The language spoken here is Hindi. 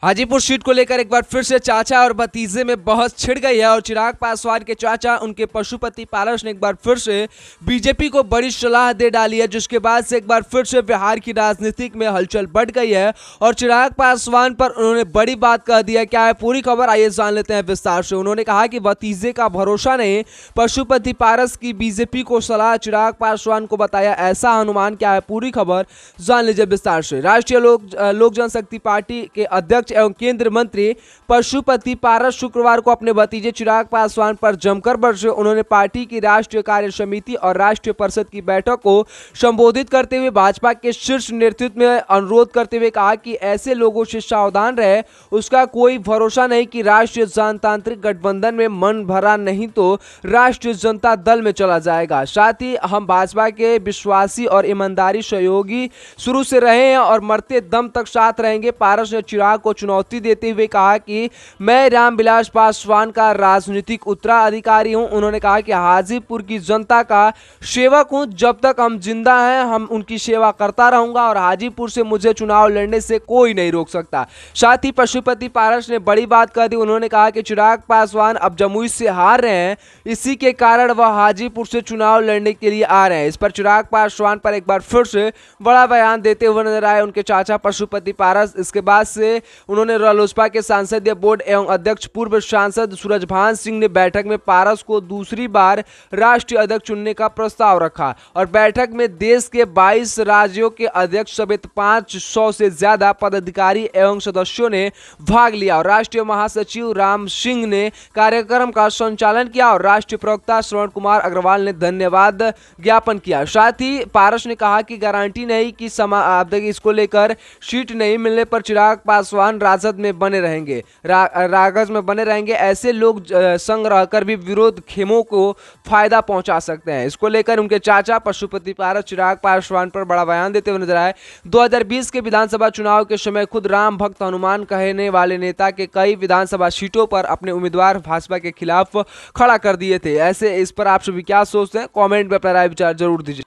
हाजीपुर सीट को लेकर एक बार फिर से चाचा और भतीजे में बहस छिड़ गई है और चिराग पासवान के चाचा उनके पशुपति पारस ने एक बार फिर से बीजेपी को बड़ी सलाह दे डाली है, जिसके बाद से एक बार फिर से बिहार की राजनीति में हलचल बढ़ गई है और चिराग पासवान पर उन्होंने बड़ी बात कह दी है। क्या है पूरी खबर, आइए जान लेते हैं विस्तार से। उन्होंने कहा कि भतीजे का भरोसा नहीं, पशुपति पारस की बीजेपी को सलाह, चिराग पासवान को बताया ऐसा अनुमान। क्या है पूरी खबर, जान लीजिए विस्तार से। राष्ट्रीय लोक जनशक्ति पार्टी के अध्यक्ष एवं केंद्रीय मंत्री पशुपति पारस शुक्रवार को अपने भतीजे चिराग पासवान पर जमकर बरसे। उन्होंने पार्टी की राष्ट्रीय कार्य समिति और राष्ट्रीय परिषद की बैठक को संबोधित करते हुए भाजपा के शीर्ष नेतृत्व में अनुरोध करते हुए कहा कि ऐसे लोगों से सावधान रहे, उसका कोई भरोसा नहीं कि राष्ट्रीय जनतांत्रिक गठबंधन में मन भरा नहीं तो राष्ट्रीय जनता दल में चला जाएगा। साथ ही हम भाजपा के विश्वासी और ईमानदारी सहयोगी शुरू से रहे हैं और मरते दम तक साथ रहेंगे। पारस ने चिराग को चुनौती देते हुए कहा कि मैं रामविलास पासवान का राजनीतिक उत्तराधिकारी हूं। उन्होंने कहा कि हाजीपुर की जनता का सेवक हूं, जब तक हम जिंदा हैं हम उनकी सेवा करता रहूंगा और हाजीपुर से मुझे चुनाव लड़ने से कोई नहीं रोक सकता। साथ ही पशुपति पारस ने बड़ी बात कह दी। उन्होंने कहा कि चिराग पासवान अब जमुई से हार रहे हैं, इसी के कारण वह हाजीपुर से चुनाव लड़ने के लिए आ रहे हैं। इस पर चिराग पासवान पर एक बार फिर से बड़ा बयान देते हुए नजर आए उनके चाचा पशुपति पारस। इसके बाद से उन्होंने रालोसपा के संसदीय बोर्ड एवं अध्यक्ष पूर्व सांसद सूरजभान सिंह ने बैठक में पारस को दूसरी बार राष्ट्रीय अध्यक्ष चुनने का प्रस्ताव रखा और बैठक में देश के 22 राज्यों के अध्यक्ष समेत 500 से ज्यादा पदाधिकारी एवं सदस्यों ने भाग लिया और राष्ट्रीय महासचिव राम सिंह ने कार्यक्रम का संचालन किया और राष्ट्रीय प्रवक्ता श्रवण कुमार अग्रवाल ने धन्यवाद ज्ञापन किया। साथ ही पारस ने कहा कि गारंटी नहीं कि इसको लेकर सीट नहीं मिलने पर चिराग पासवान राजद में बने रहेंगे, रागज में बने रहेंगे। ऐसे लोग संग रहकर भी विरोध खेमों को फायदा पहुंचा सकते हैं। इसको लेकर उनके चाचा पशुपति पारस चिराग पासवान पर बड़ा बयान देते हुए नजर आए। 2020 के विधानसभा चुनाव के समय खुद राम भक्त हनुमान कहने वाले नेता के कई विधानसभा सीटों पर अपने उम्मीदवार भाजपा के खिलाफ खड़ा कर दिए थे। ऐसे इस पर आप सभी क्या सोचते हैं, कमेंट में अपना राय विचार जरूर दीजिए।